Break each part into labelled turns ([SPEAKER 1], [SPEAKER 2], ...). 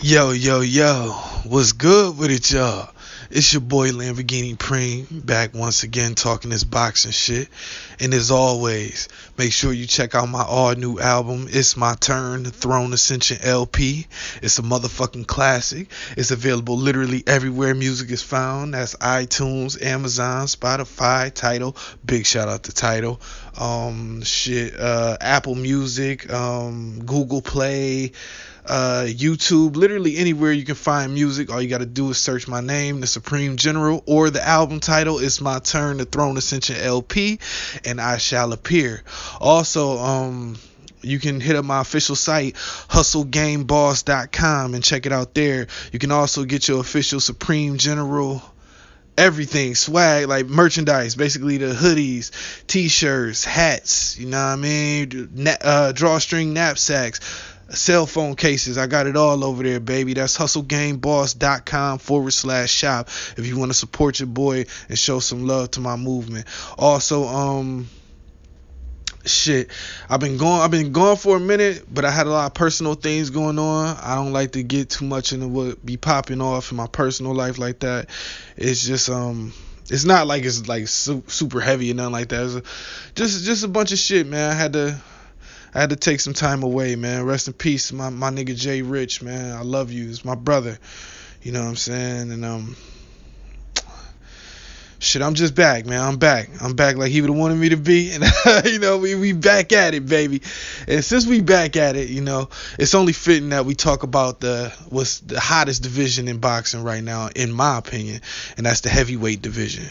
[SPEAKER 1] Yo, yo, yo, what's good with it, y'all? It's your boy Lamborghini Preem back once again talking this boxing shit. And as always, make sure you check out my all new album, It's My Turn, the Throne Ascension LP. It's a motherfucking classic. It's available literally everywhere music is found. That's iTunes, Amazon, Spotify, Tidal. Big shout out to Tidal. Apple Music, Google Play, YouTube, literally anywhere you can find music. All you got to do is search my name, The Supreme General, or the album title, It's My Turn, the Throne Ascension LP, and I shall appear. Also, you can hit up my official site, hustlegameboss.com, and check it out there. You can also get your official Supreme General everything, swag, like merchandise, basically the hoodies, t-shirts, hats, you know what I mean, drawstring knapsacks, cell phone cases. I got it all over there, baby. That's hustlegameboss.com/shop if you want to support your boy and show some love to my movement. Also, I've been gone for a minute, but I had a lot of personal things going on. I don't like to get too much into what be popping off in my personal life like that. It's just it's not like it's like super heavy or nothing like that. It's just a bunch of shit, man. I had to take some time away, man. Rest in peace, my nigga Jay Rich, man. I love you. It's my brother. You know what I'm saying? And I'm just back, man. I'm back like he would have wanted me to be. And we back at it, baby. And since we back at it, it's only fitting that we talk about what's the hottest division in boxing right now, in my opinion, and that's the heavyweight division.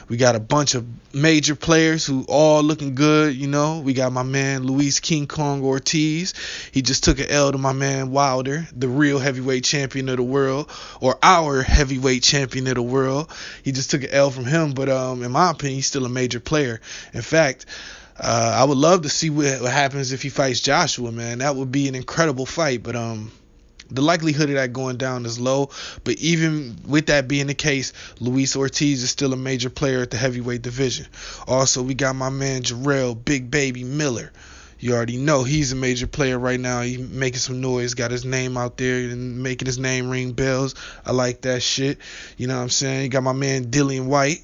[SPEAKER 1] We got a bunch of major players who all looking good, We got my man Luis King Kong Ortiz. He just took an L to my man Wilder, the real heavyweight champion of the world, or our heavyweight champion of the world. He just took an L from him. But in my opinion, he's still a major player. In fact, I would love to see what happens if he fights Joshua, man. That would be an incredible fight. But the likelihood of that going down is low. But even with that being the case, Luis Ortiz is still a major player at the heavyweight division. Also, we got my man Jarrell Big Baby Miller. You already know he's a major player right now. He's making some noise, got his name out there and making his name ring bells. I like that shit. You know what I'm saying? You got my man Dillian White.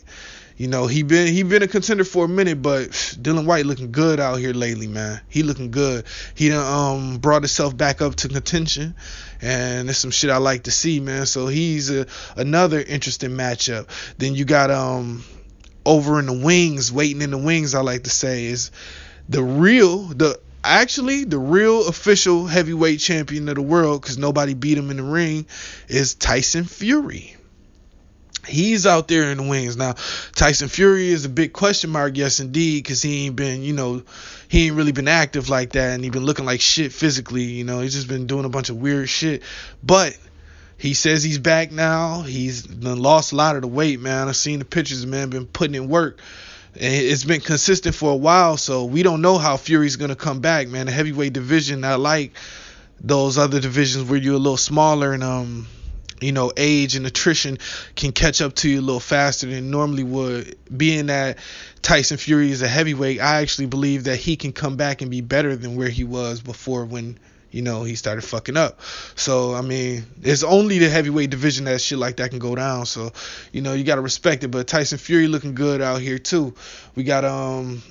[SPEAKER 1] He been a contender for a minute, but Dillian White looking good out here lately, man. He looking good. He done brought himself back up to contention, and there's some shit I like to see, man. So he's another interesting matchup. Then you got over in the wings, waiting in the wings, I like to say, is the real official heavyweight champion of the world, because nobody beat him in the ring, is Tyson Fury. He's out there in the wings. Now, Tyson Fury is a big question mark, yes indeed, because he ain't really been active like that, and he been looking like shit physically. He's just been doing a bunch of weird shit. But he says he's back now. He's lost a lot of the weight, man. I've seen the pictures, man. Been putting in work. And it's been consistent for a while, so we don't know how Fury's going to come back, man. The heavyweight division, not like those other divisions where you're a little smaller and, age and attrition can catch up to you a little faster than normally would. Being that Tyson Fury is a heavyweight, I actually believe that he can come back and be better than where he was before when he started fucking up. So, I mean, it's only the heavyweight division that shit like that can go down. So, you got to respect it. But Tyson Fury looking good out here, too. We got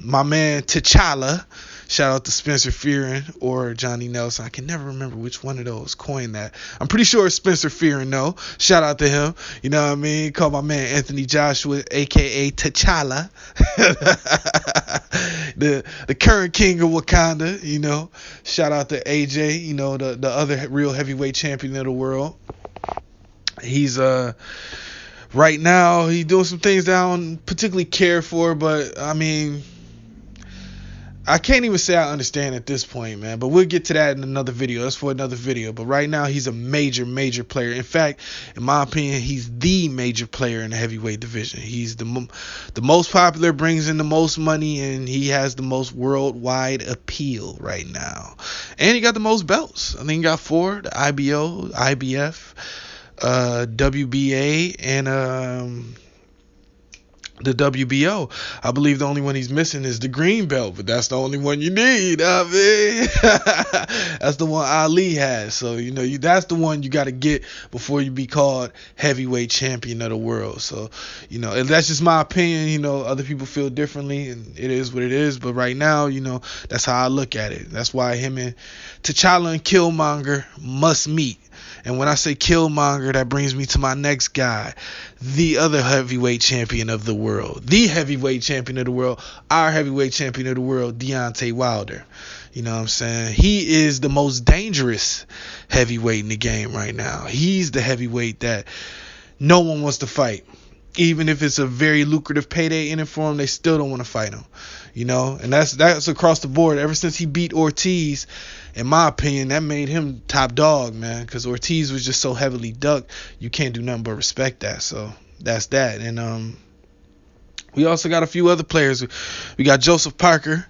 [SPEAKER 1] my man T'Challa. Shout out to Spencer Fearon or Johnny Nelson. I can never remember which one of those coined that. I'm pretty sure it's Spencer Fearon, though. Shout out to him. You know what I mean? Call my man Anthony Joshua, a.k.a. T'Challa. the current king of Wakanda, Shout out to AJ, the other real heavyweight champion of the world. He's right now he's doing some things that I don't particularly care for, but I mean, I can't even say I understand at this point, man. But we'll get to that in another video. That's for another video. But right now, he's a major player. In fact, in my opinion, he's the major player in the heavyweight division. He's the most popular, brings in the most money, and he has the most worldwide appeal right now. And he got the most belts. I think he got 4, the IBO, IBF, WBA, and the WBO. I believe the only one he's missing is the green belt, but that's the only one you need. I mean, that's the one Ali has. So that's the one you got to get before you be called heavyweight champion of the world. So and that's just my opinion. Other people feel differently, and it is what it is. But right now, that's how I look at it. That's why him and T'Challa and Killmonger must meet. And when I say Killmonger, that brings me to my next guy, the other heavyweight champion of the world, the heavyweight champion of the world, our heavyweight champion of the world, Deontay Wilder. You know what I'm saying? He is the most dangerous heavyweight in the game right now. He's the heavyweight that no one wants to fight. Even if it's a very lucrative payday in it for him, they still don't want to fight him. And that's across the board. Ever since he beat Ortiz, in my opinion, that made him top dog, man, because Ortiz was just so heavily ducked, you can't do nothing but respect that. So that's that. And we also got a few other players. We got Joseph Parker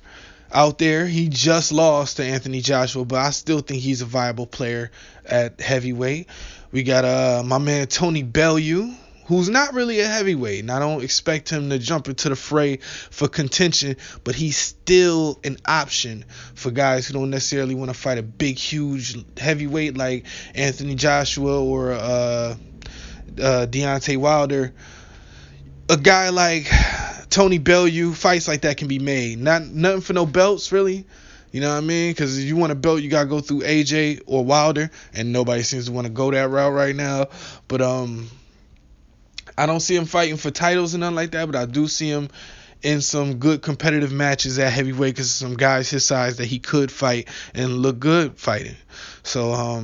[SPEAKER 1] out there. He just lost to Anthony Joshua, but I still think he's a viable player at heavyweight. We got my man Tony Bellew, who's not really a heavyweight, and I don't expect him to jump into the fray for contention, but he's still an option for guys who don't necessarily want to fight a big, huge heavyweight like Anthony Joshua or Deontay Wilder. A guy like Tony Bellew, fights like that can be made. Nothing for no belts, really. You know what I mean? Because if you want a belt, you got to go through AJ or Wilder, and nobody seems to want to go that route right now. But I don't see him fighting for titles and nothing like that, but I do see him in some good competitive matches at heavyweight because some guys his size that he could fight and look good fighting. So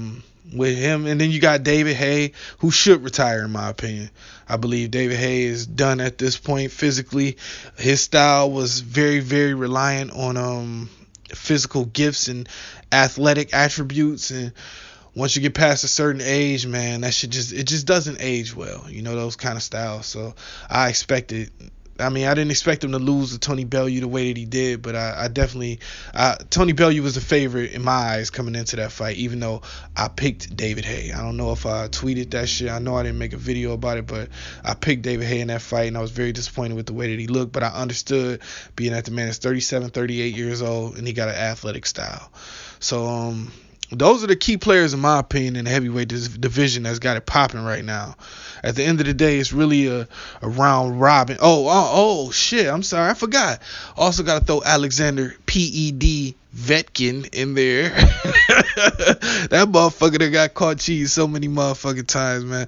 [SPEAKER 1] with him, and then you got David Haye, who should retire in my opinion. I believe David Haye is done at this point physically. His style was very, very reliant on physical gifts and athletic attributes, and once you get past a certain age, man, that shit just doesn't age well, those kind of styles. So I didn't expect him to lose to Tony Bellew the way that he did, but I definitely Tony Bellew was the favorite in my eyes coming into that fight, even though I picked David Haye. I don't know if I tweeted that shit. I know I didn't make a video about it, but I picked David Haye in that fight, and I was very disappointed with the way that he looked, but I understood being that the man is 37, 38 years old, and he got an athletic style. So those are the key players, in my opinion, in the heavyweight division that's got it popping right now. At the end of the day, it's really a round robin. Oh, shit. I'm sorry. I forgot. Also got to throw Alexander P.E.D. Vetkin in there. That motherfucker that got caught cheating so many motherfucking times, man.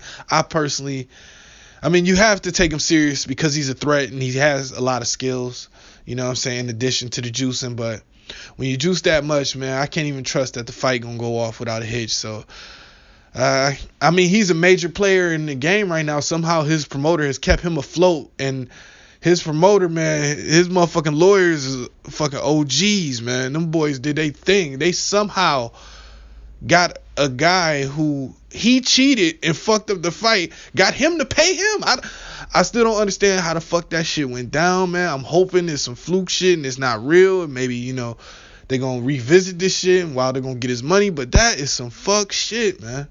[SPEAKER 1] You have to take him serious because he's a threat and he has a lot of skills, in addition to the juicing, but when you juice that much, man, I can't even trust that the fight gonna go off without a hitch. So, he's a major player in the game right now. Somehow his promoter has kept him afloat, and his promoter, man, his motherfucking lawyers is fucking OGs, man. Them boys did their thing. They somehow got a guy who he cheated and fucked up the fight, got him to pay him. I still don't understand how the fuck that shit went down, man. I'm hoping it's some fluke shit and it's not real, and maybe they're gonna revisit this shit and while they're gonna get his money, but that is some fuck shit, man.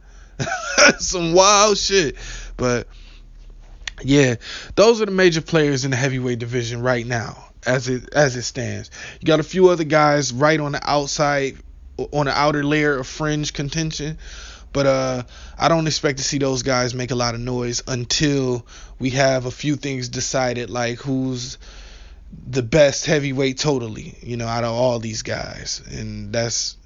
[SPEAKER 1] Some wild shit. But yeah, those are the major players in the heavyweight division right now as it stands. You got a few other guys right on the outside, on the outer layer of fringe contention, but I don't expect to see those guys make a lot of noise until we have a few things decided, like who's the best heavyweight totally, out of all these guys. And that's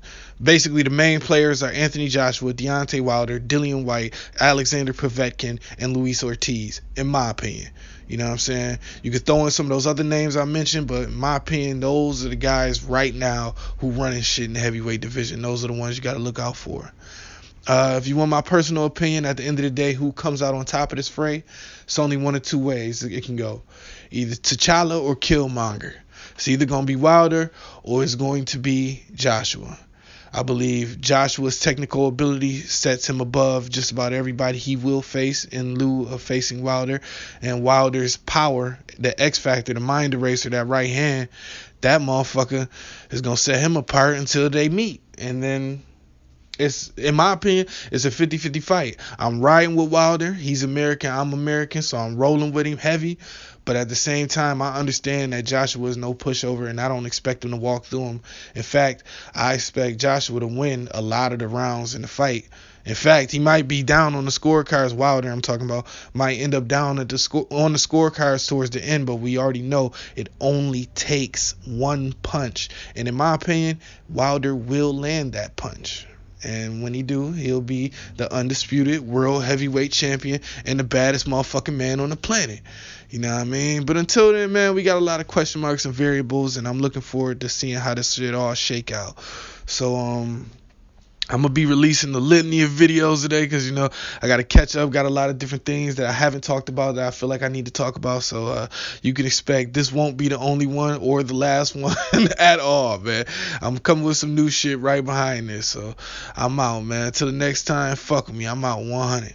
[SPEAKER 1] basically the main players are Anthony Joshua, Deontay Wilder, Dillian Whyte, Alexander Povetkin, and Luis Ortiz, in my opinion. You know what I'm saying? You could throw in some of those other names I mentioned, but in my opinion, those are the guys right now who running shit in the heavyweight division. Those are the ones you got to look out for. If you want my personal opinion, at the end of the day, who comes out on top of this fray, it's only one of two ways it can go. Either T'Challa or Killmonger. It's either going to be Wilder or it's going to be Joshua. I believe Joshua's technical ability sets him above just about everybody he will face in lieu of facing Wilder. And Wilder's power, the X factor, the mind eraser, that right hand, that motherfucker is going to set him apart until they meet. And then It's, in my opinion, it's a 50-50 fight. I'm riding with Wilder. He's American. I'm American, so I'm rolling with him heavy. But at the same time, I understand that Joshua is no pushover, and I don't expect him to walk through him. In fact, I expect Joshua to win a lot of the rounds in the fight. In fact, he might be down on the scorecards. Wilder, I'm talking about, might end up down at on the scorecards towards the end. But we already know it only takes one punch, and in my opinion, Wilder will land that punch. And when he do, he'll be the undisputed world heavyweight champion and the baddest motherfucking man on the planet. You know what I mean? But until then, man, we got a lot of question marks and variables, and I'm looking forward to seeing how this shit all shake out. So, I'm going to be releasing the litany of videos today because, you know, I got to catch up. Got a lot of different things that I haven't talked about that I feel like I need to talk about. So you can expect this won't be the only one or the last one at all, man. I'm coming with some new shit right behind this. So I'm out, man. Until the next time, fuck with me. I'm out 100.